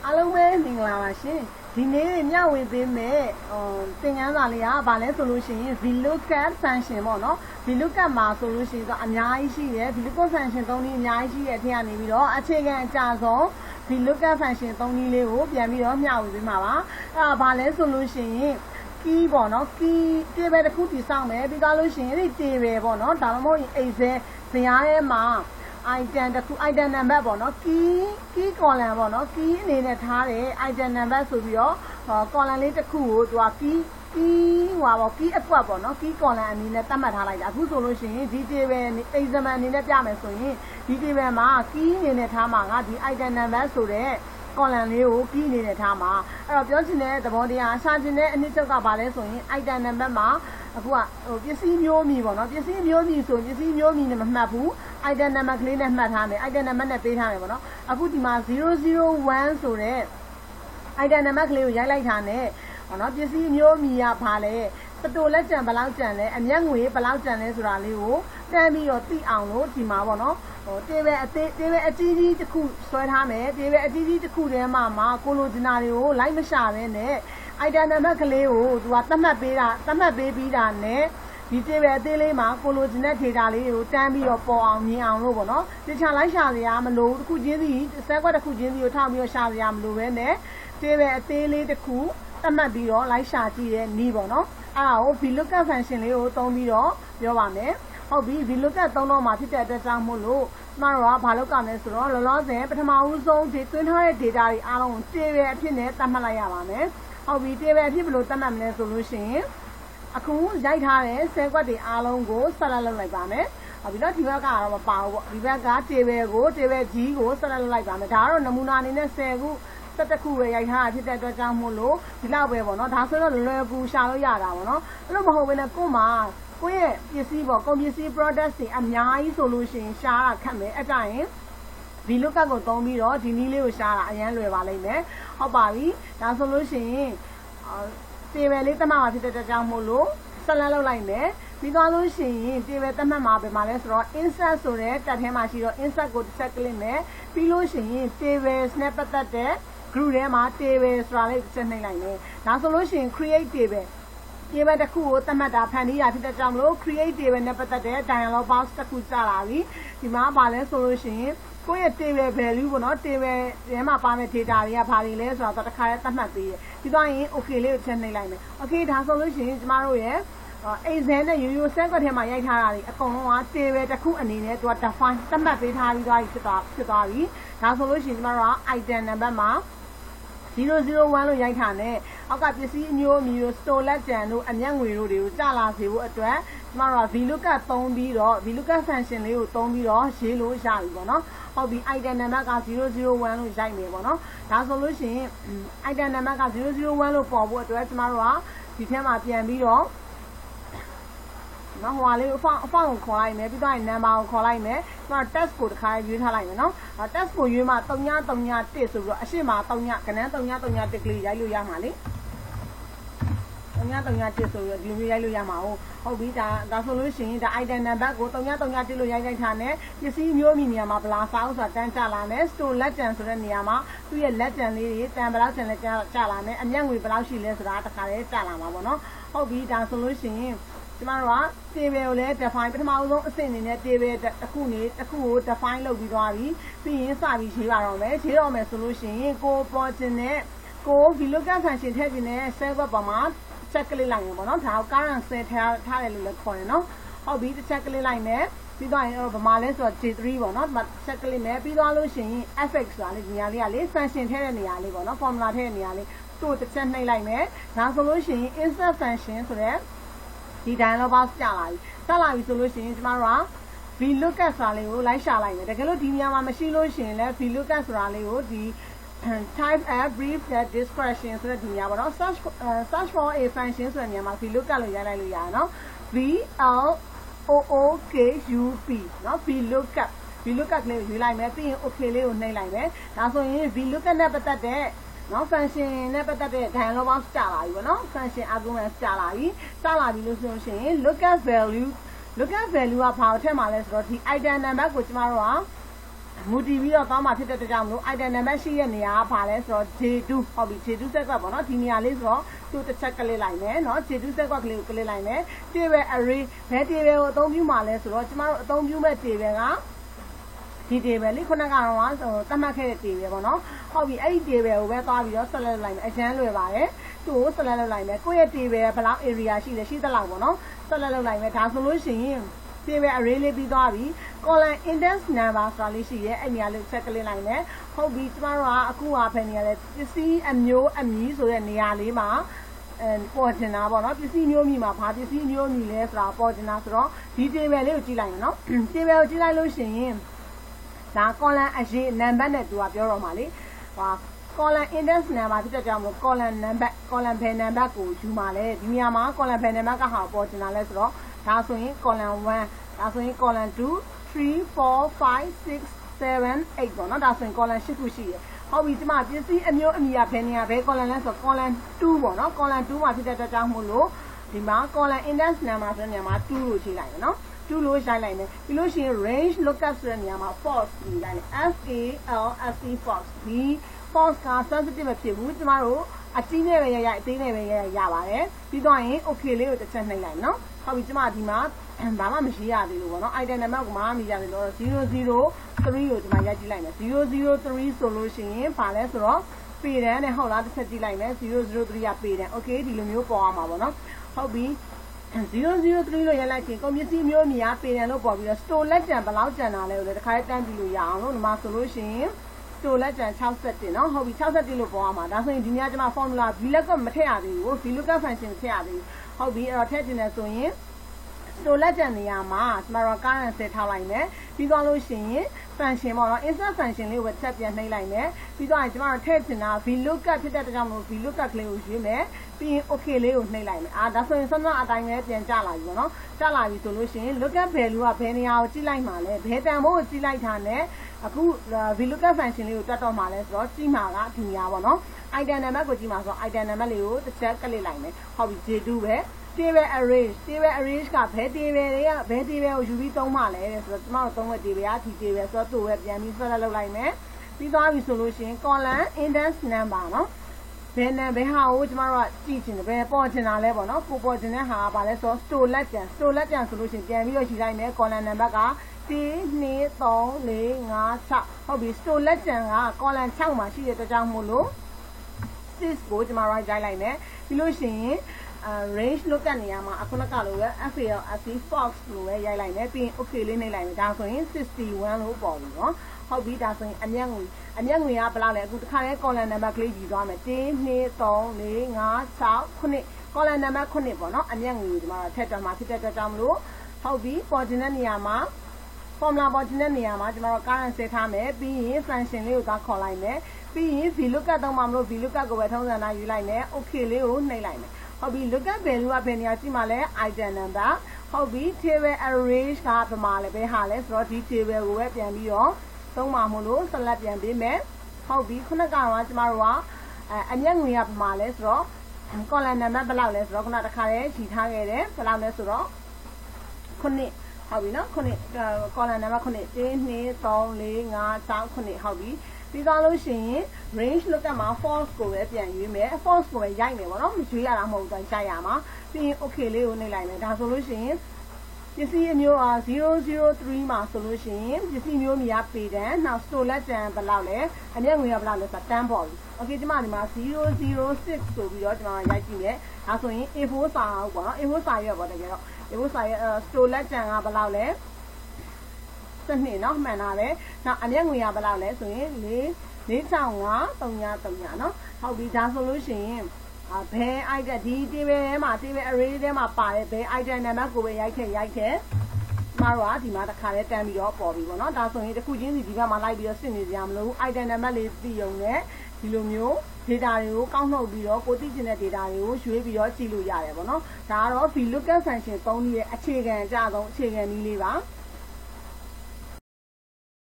Alo mẹ mình là xin thì nếu nhau với bên mẹ tình anh là gì à bạn ấy solution VLOOKUp function mà nó VLOOKUp mà solution có anh nhái gì vậy VLOOKUp function tông đi nhái gì vậy thì anh ấy biết đó anh chơi cái trả số VLOOKUp function tông đi lấy hộp bây giờ nhau với bên mà bạn ấy solution key bỏ nó key cái bên khu thì sang mẹ bây giờ solution thì cái về bỏ nó đó là một cái gì mà item number ပေါ့နော် key column ပေါ့နော် key အနေနဲ့ထားတယ် item number ဆိုပြီးတော့column လေးတစ်ခုကိုသူက key ဟိုပါ key အကွက်ပေါ့နော် key column အနေနဲ့သတ်မှတ်ထားလိုက်တာအခုဆိုလို့ရှိရင်ဒီ table example အနေနဲ့ပြမယ်ဆိုရင်ဒီ table မှာ key အနေနဲ့ထားမှာကဒီ item number ဆိုတဲ့ column လေးကို key အနေနဲ့ထားမှာအဲ့တော့ပြောချင်တဲ့သဘောတရားရှာချင်တဲ့အနည်းချုပ်ကဘာလဲဆိုရင် item number မှာအခုကပစ္စည်းမျိုးမီပေါ့နော်ပစ္စည်းမျိုးမီဆိုပစ္စည်းမျိုးမီနဲ့မမှတ်ဘူး item number ကလေးနဲ့မှတ်ထားမယ် item number နဲ့ပေးထားမယ်ပေါ့နော်အခုဒီမှာ001ဆိုတဲ့ item number ကလေးကိုရိုက်လိုက်တာနဲ့ဟောနော်ပစ္စည်းမျိုးမီကဘာလဲစတိုလက်ကြံဘယ်လောက်ကြံလဲအမျက်ငွေဘယ်လောက်ကြံလဲဆိုတာလေးကိုတန်းပြီးတော့သိအောင်လို့ဒီမှာပေါ့နော်table အကြီးကြီးတစ်ခုဆွဲထားမယ် table အကြီးကြီးတစ်ခုထဲမှာကိုလိုဂျင်နာတွေကိုလိုက်မရှာဘဲနဲ့ item number ကလေးကိုသူကသတ်မှတ်ပေးပြီးတာနဲ့ဒီ table အသေးလေးမှာကိုလိုဂျင်တဲ့ data လေးတွေကိုတန်းပြီးတော့ပေါ်အောင်မြင်အောင်လို့ပေါ့နော်တခြားလိုက်ရှာစရာမလိုတစ်ခုချင်းစီစက်ကွက်တစ်ခုချင်းစီကိုထောက်ပြီးတော့ရှာစရာမလိုဘဲနဲ့ table အသေးလေးတစ်ခုသတ်မှတ်ပြီးတော့လိုက်ရှာကြည့်တဲ့နည်းပေါ့နော်အဲ့ဒါကို VLOOKUP function လေးကိုသုံးပြီးတော့ပြောပါမယ်ဟုတ်ပြီ VLOOKUP သုံးတော့မှာဖြစ်တဲ့အတွက်ကြောင့်မို့လို့ကျမတို့ကဘာလုပ်ကြမလဲဆိုတော့လောလောဆယ်ပထမဦးဆုံးဒီသွင်းထားတဲ့ data တွေအားလုံးကို table အဖြစ်နဲ့သတ်မှတ်လိုက်ရပါမယ်ဟုတ်ပြီ table အဖြစ်ဘယ်လိုသတ်မှတ်မလဲဆိုလို့ရှိရင်အခုရိုက်ထားတဲ့ဆယ်ကွက်တွေအားလုံးကိုဆက်လက်လုပ်လိုက်ပါမယ်ဟုတ်ပြီတော့ဒီဘက်ကတော့မပါဘူးပေါ့ဒီဘက်က table G ကိုဆက်လက်လုပ်လိုက်ပါမယ်ဒါကတော့နမူနာအနေနဲ့10ခု11ခုပဲရိုက်ထားတာဖြစ်တဲ့အတွက်ကြောင့်မို့လို့ဒီလောက်ပဲပေါ့နော်ဒါဆိုတော့လွယ်ကူရှာလို့ရတာပေါ့နော်အဲ့လိုမဟုတ်ဘဲနဲ့ကိုယ့်ရဲ့ပစ္စည်းပေါ့ကုန်ပစ္စည်း product တွေအများကြီးဆိုလို့ရှိရင်ရှာတာခက်မယ်အဲ့ဒါရင်VLOOKUP ကိုသုံးပြီးတော့ဒီနည်းလေးကိုရှာတာအရင်လွယ်ပါလိမ့်မယ်ဟုတ်ပါပြီဒါဆိုလို့ရှိရင်table လေးသတ်မှတ်မှာဖြစ်တဲ့အတွက်ကြောင့်မို့လို့ဆက်လက်လုပ်လိုက်မယ်ပြီးသွားလို့ရှိရင် table သတ်မှတ်မှာပဲမှာလဲဆိုတော့ insert ဆိုတဲ့ tab ထဲမှာရှိတော့ insert ကိုတစ်ချက် click မယ်ပြီးလို့ရှိရင် tables နဲ့ပတ်သက်တဲ့ group ထဲမှာ table ဆိုတာလေးတစ်ချက်နှိပ်လိုက်မယ်ဒါဆိုလို့ရှိရင် create table တစ်ခုကိုသတ်မှတ်တာဖန်တီးတာဖြစ်တဲ့ကြောင့်မလို့ create table နဲ့ပတ်သက်တဲ့ dialog box တစ်ခုကြာလာပြီဒီမှာပါလဲဆိုလို့ရှိရင်ကိုယ့်ရဲ့ table value ပေါ့နော် table ထဲမှာပါမယ့် data တွေကဘာတွေလဲဆိုတော့တစ်ခါတည်းသတ်မှတ်ပေးတယ်ပြီးသွားရင် okay လေးကိုချက်နှိပ်လိုက်မယ် okay ဒါဆိုလို့ရှိရင်ကျမတို့ရဲ့exam နဲ့ရိုးရိုး set ထဲမှာရိုက်ထားတာတွေအကုန်လုံးက table တစ်ခုအနေနဲ့သူက define သတ်မှတ်ပေးထားပြီးသွားပြီဖြစ်သွားပြီဒါဆိုလို့ရှိရင်ကျမတို့က item number မှာ001လို့ရိုက်ထားနဲ့အောက်ကပစ္စည်းအမျိုးအမည်တို့ store လက်ကျန်တို့အမျက်ငွေတို့တွေကိုကြာလာစေဖို့အတွက်ကျမတို့က VLOOKUP သုံးပြီးတော့ VLOOKUP function လေးကိုသုံးပြီးတော့ရေးလို့ရပြီပေါ့နော်ဟုတ်ပြီ item number က001လို့ရိုက်မယ်ပေါ့နော်ဒါဆိုလို့ရှိရင် item number က001လို့ပေါ်ဖို့အတွက်ကျမတို့ကဒီထဲမှာပြန်ပြီးတော့နော်ဟိုဟာလေးအဖောင့်ကိုခေါ်လိုက်မယ်ပြီးတော့ number ကိုခေါ်လိုက်မယ်ကျမတို့ test ကိုတစ်ခါရွေးထားလိုက်မယ်နော် test ကိုရွေးမှ3331ဆိုပြီးတော့အရှိမ3ကဏ္ဍ3331ကလေးရိုက်လို့ရမှာလေ3331ဆိုပြီးတော့ဒီလိုရိုက်လို့ရမှာဟုတ်ပြီဒါဆိုလို့ရှိရင်ဒါ item number ကို3331လို့ရိုက်လိုက်တာနဲ့ပစ္စည်းမျိုးမီနေရာမှာဗလာစာဥဆိုတာတန်းကြလာမယ် store လက်ကျန်ဆိုတဲ့နေရာမှာသူ့ရဲ့လက်ကျန်လေးတွေတန်ဘယ်လောက်ကျန်လဲကြလာမယ်အမျက်ငွေဘယ်လောက်ရှိလဲဆိုတာတစ်ခါတည်းကြလာမှာပေါ့နော်ဟုတ်ပြီဒါဆိုလို့ရှိရင်ကျမတို့က table ကိုလည်း define ပထမဦးဆုံးအဆင့်အနေနဲ့ table တစ်ခုကို define လုပ်ပြီးသွားပြီပြီးရင်စပြီးရေးပါတော့မယ်ရေးတော့မယ်ဆိုလို့ရှိရင်ကိုပေါ်ခြင်းနဲ့ကို VLOOKUP function ထည့်ခြင်းနဲ့ cell ဘက်ပေါ်မှာ check ကလေးလိုက်ရင်ပေါ့နော်ဒါကို current cell ထားတယ်လို့လည်းခေါ်တယ်နော်ဟုတ်ပြီတစ်ချက်ကလေးလိုက်မယ်ပြီးတော့ရင်ဗမာလဲဆိုတော့ J3 ပေါ့နော်ဒီမှာ check ကလေးမယ်ပြီးသွားလို့ရှိရင် fx ဆိုတာလေဒီနေရာလေးကလေ function ထည့်တဲ့နေရာလေးပေါ့နော် formula ထည့်တဲ့နေရာလေးသူ့တစ်ချက်နှိပ်လိုက်မယ်ဒါဆိုလို့ရှိရင် insert function ဆိုတဲ့ဒီ dialog box ကြာလာပြီဆိုလို့ရှိရင်ကျမတို့က VLOOKUP ဆိုတာလေးကိုလိုက်ရှာလိုက်မယ်တကယ်လို့ဒီနေရာမှာမရှိလို့ရှိရင်လည်း VLOOKUP ဆိုတာလေးကိုဒီ type a brief description ဆိုတဲ့ဒီနေရာပေါ့နော် search for a function ဆိုတဲ့နေရာမှာ VLOOKUP လို့ရိုက်လိုက်လို့ရတယ်နော် VLOOKUP နော် VLOOKUP လေးကိုယူလိုက်မယ်ပြီးရင် okay လေးကိုနှိပ်လိုက်မယ်ဒါဆိုရင် VLOOKUP နဲ့ပတ်သက်တဲ့နော် function နဲ့ပတ်သက်တဲ့ dialog box ကြာလာပြီပေါ့နော် function argument ကြာလာပြီလို့ဆိုရင် lookup value ကဘာကိုထည့်မှာလဲဆိုတော့ဒီ item number ကိုကျမတို့က မူတည်ပြီးတော့သွားမှာဖြစ်တဲ့ကြောင့်မလို့ item number ရှိတဲ့နေရာကပါလဲဆိုတော့ J2 ဟုတ်ပြီ J2 set ကပေါ့နော်ဒီနေရာလေးဆိုတော့သူ့တစ်ချက်ကလစ်လိုက်မယ်เนาะ J2 set ကကလေးကိုကလစ်လိုက်မယ် table array ဘယ် table ကိုအသုံးပြုမှာလဲဆိုတော့ကျမတို့အသုံးပြုမဲ့ table ကဒီ table လေးခုနကတော့သတ်မှတ်ခဲ့တဲ့ table ပေါ့နော်ဟုတ်ပြီအဲ့ဒီ table ကိုပဲသွားပြီးတော့ select လုပ်လိုက်မယ်အကျန်းလွယ်ပါတယ်သူ့ကို select လုပ်လိုက်မယ်ကိုယ့်ရဲ့ table ဘယ်လောက် area ရှိလဲရှိသလောက်ပေါ့နော် select လုပ်လိုက်မယ်ဒါဆိုလို့ရှိရင် table array လေးပြီးသွားပြီ column index number ဆိုတာလေးရှိရဲအဲ့နေရာလေး check လေးလိုက်မယ်ဟုတ်ပြီကျမတို့ကအခုကဖယ်နေရလဲပစ္စည်းအမျိုးအမည်ဆိုတဲ့နေရာလေးမှာပေါ်တင်တာပေါ့နော်ပစ္စည်းမျိုးမြည်မှာဘာပစ္စည်းမျိုးမြည်လဲဆိုတာပေါ်တင်တာဆိုတော့ဒီ table လေးကိုကြည့်လိုက်မယ်နော် table ကိုကြည့်လိုက်လို့ရှိရင်ဒါ column အရေး number နဲ့သူကပြောတော့မှာလေဟာ column index number ဖြစ်တဲ့ကြောင့်မို့ column number column ဘယ် number ကိုယူမှာလဲဒီနေရာမှာ column ဘယ် number ကဟာပေါ်တင်တာလဲဆိုတော့ဒါဆိုရင် column 1ဒါဆိုရင် column 2 3 4 5 6 7 8ပေါ့နော်ဒါဆိုရင် column 8ခုရှိရဟုတ်ပြီဒီမှာပစ္စည်းအမျိုးအမည်ကဘယ်နေရာဘယ် column လဲဆိုတော့ column 2ပေါ့နော် column 2မှာဖြစ်တဲ့အတွက်ကြောင့်မို့လို့ဒီမှာ column index number ဆိုတဲ့နေရာမှာ2လို့ချိန်လိုက်ရနော်2လို့ရိုက်လိုက်မယ်ပြီးလို့ရှိရင် range lookup ဆိုတဲ့နေရာမှာ false ပြီးလိုက်တယ် FALSE false ဒီ false က sensitive မဖြစ်ဘူးကျမတို့အကြီးနဲ့ပဲရိုက်အသေးနဲ့ပဲရိုက်ရပါတယ်ပြီးတော့ရင် okay လေးကိုတစ်ချက်နှိပ်လိုက်နော်ဟုတ်ပြီကျမဒီမှာဘာမှမရှိရသေးလို့ပေါ့နော် item number ကိုမှမရသေးလို့003ကိုဒီမှာရိုက်ကြည့်လိုက်မယ်003ဆိုလို့ရှိရင်ဘာလဲဆိုတော့ပေတန်းနဲ့ဟုတ်လားတစ်ချက်ကြည့်လိုက်မယ်003ကပေတန်း okay ဒီလိုမျိုးပေါ်အောင်ပါပေါ့နော်ဟုတ်ပြီ003လို့ရိုက်လိုက်ရင်ကွန်ပျူတာမျိုးအများပေတန်းလို့ပေါ်ပြီးတော့ store လက်ကျန်ဘယ်လောက်ကျန်တာလဲကိုလည်းတစ်ခါတန်းကြည့်လို့ရအောင်လို့ဒီမှာဆိုလို့ရှိရင် store လက်ကျန်61เนาะဟုတ်ပြီ61လို့ပေါ်အောင်ပါဒါဆိုရင်ဒီနေ့ကျွန်မ formula VLOOKUp မထည့်ရသေးဘူး VLOOKUp function ထည့်ရသေးဘူးဟုတ်ပြီအဲ့တော့ထည့်တင်တယ်ဆိုရင်store လက်ကျန်နေရာမှာကျမတို့ current ဆက်ထားလိုက်မယ်ပြီးသွားလို့ရှိရင် function ပေါ့နော် insert function လေးကိုဆက်ပြန်နှိပ်လိုက်မယ်ပြီးသွားရင်ကျမတို့ထည့်တင်တာ VLOOKUp ဖြစ်တဲ့အတွက်ကြောင့်မို့ VLOOKUp ကလေးကိုရွေးမယ်ပြီးရင် okay လေးကိုနှိပ်လိုက်မယ်ဒါဆိုရင်စမ်းအတိုင်းပဲပြန်ကြလာပြီပေါ့နော်ကြလာပြီဆိုလို့ရှိရင် lookup value ကဘယ်နေရာကိုကြည့်လိုက်မှာလဲဘယ်တန်ဖိုးကိုကြည့်လိုက်တာနဲ့အခု VLOOKUp function လေးကိုတွတ်တော့မှာလဲဆိုတော့ကြည့်မှာကဒီနေရာပေါ့နော် item number ကိုကြည့်မှာဆိုတော့ item number လေးကိုတစ်ချက်ကလစ်လိုက်မယ်ဟုတ်ပြီ J2 ပဲ table array ကဘယ် table တွေကဘယ် table ကိုယူပြီးသုံးမှာလဲဆိုတော့ကျမတို့သုံးတဲ့ table ကဒီ table ဆိုတော့သူ့ပဲပြန်ပြီး select လုပ်လိုက်မယ်ပြီးသွားပြီဆိုလို့ရှိရင် column index number เนาะဘယ်ဟာကိုကျမတို့ကကြည့်ချင်တယ်ဘယ်ပေါ်ချင်တာလဲပေါ့နော်ကိုပေါ်ချင်တဲ့ဟာကဘာလဲဆိုတော့ store လက်ကျန်ဆိုလို့ရှိရင်ပြန်ပြီးတော့ယူလိုက်မယ် column number က1 2 3 4 5 6ဟုတ်ပြီ store လက်ကျန်က column 6မှာရှိတဲ့အတွက်ကြောင့်မို့လို့ 6ကိုကျမတို့ရိုက်လိုက်မယ်ပြီးလို့ရှိရင်range lookup နေရာမှာအခုနကလိုပဲ FALSE false လို့ပဲရိုက်လိုက်မယ်ပြီးရင် okay လေးနှိပ်လိုက်မယ်ဒါဆိုရင်61လို့ပေါ်ပြီနော်ဟုတ်ပြီဒါဆိုရင်အမျက်ငွေကဘယ်လောက်လဲအခုတစ်ခါလဲ column number ကလေးကြည့်သွားမယ်1 2 3 4 5 6 9 column number 9ပေါ့နော်အမျက်ငွေဒီမှာထည့်တော့မှာဖြစ်တဲ့အတွက်ကြောင့်မလို့ဟုတ်ပြီပေါ်တင်တဲ့နေရာမှာ formula ပေါ်တင်တဲ့နေရာမှာကျမတို့ current ဆက်ထားမယ်ပြီးရင် function လေးကိုသွားခေါ်လိုက်မယ်ပြီးရင် VLOOKUP သုံးမှာမလို့ VLOOKUP ကိုပဲထုံးစံတိုင်းယူလိုက်မယ် okay လေးကိုနှိပ်လိုက်မယ်ဟုတ်ပြီ lookup value ကဘယ်နေရာကြည့်မှာလဲ item number ဟုတ်ပြီ table array ကဘယ်မှာလဲဘယ်ဟာလဲဆိုတော့ဒီ table ကိုပဲပြန်ပြီးတော့သုံးမှာမို့လို့ select ပြန်ပေးမယ်ဟုတ်ပြီခုနကတော့ကျမတို့ကအမျက်ငွေကဘယ်မှာလဲဆိုတော့ column number ဘယ်လောက်လဲဆိုတော့ခုနတစ်ခါလေးခြိထားခဲ့တယ်ဘယ်လောက်လဲဆိုတော့9ဟုတ်ပြီနော်9 column number 9 1 2 3 4 5 6 9ဟုတ်ပြီပြီးသွားလို့ရှိရင် range lookup မှာ false ကိုပဲပြန်ရွေးမယ် false ကိုပဲရိုက်မယ်ပေါ့နော်မရွေးရတာမဟုတ်ဘူးရိုက်ရမှာပြီးရင် okay လေးကိုနှိပ်လိုက်မယ်ဒါဆိုလို့ရှိရင်ပစ္စည်းအမျိုး003မှာဆိုလို့ရှိရင်ပစ္စည်းမျိုးမြားပေတန်းနောက် store လက်ကျန်ဘယ်လောက်လဲအမျက်ငွေကဘယ်လောက်လဲဆိုတာ10ပေါ်ပြီ okay ဒီမှာ006ဆိုပြီးတော့ကျွန်တော်ရိုက်ကြည့်မယ်ဒါဆိုရင် A4 စာအုပ်ပေါ့နော် A4 စာရွက်ပေါ့တကယ်တော့ A4 စာရွက် store လက်ကျန်ကဘယ်လောက်လဲစနစ်เนาะမှန်တာပဲနောက်အမျက်ငွေကဘယ်လောက်လဲဆိုရင်465 3เนาะဟုတ်ပြီဒါဆိုလို့ရှိရင်ဘယ် item ဒီ table ထဲမှာ table array ထဲမှာပါတဲ့ဘယ် item number ကိုပဲရိုက်ခဲ့ကျမတို့ကဒီမှာတစ်ခါလေးတန်းပြီးတော့ပေါ်ပြီပေါ့နော်ဒါဆိုရင်တစ်ခုချင်းစီဒီဘက်မှာလိုက်ပြီးတော့စစ်နေကြရမလို့ item number လေးသိုံနဲ့ဒီလိုမျိုး data တွေကိုကောက်နှုတ်ပြီးတော့ကိုသိချင်တဲ့ data တွေကိုရွေးပြီးတော့ကြည့်လို့ရတယ်ပေါ့နော်ဒါကတော့ VLOOKUP function သုံးနည်းရဲ့အခြေခံအကြဆုံးအခြေခံနည်းလေးပါ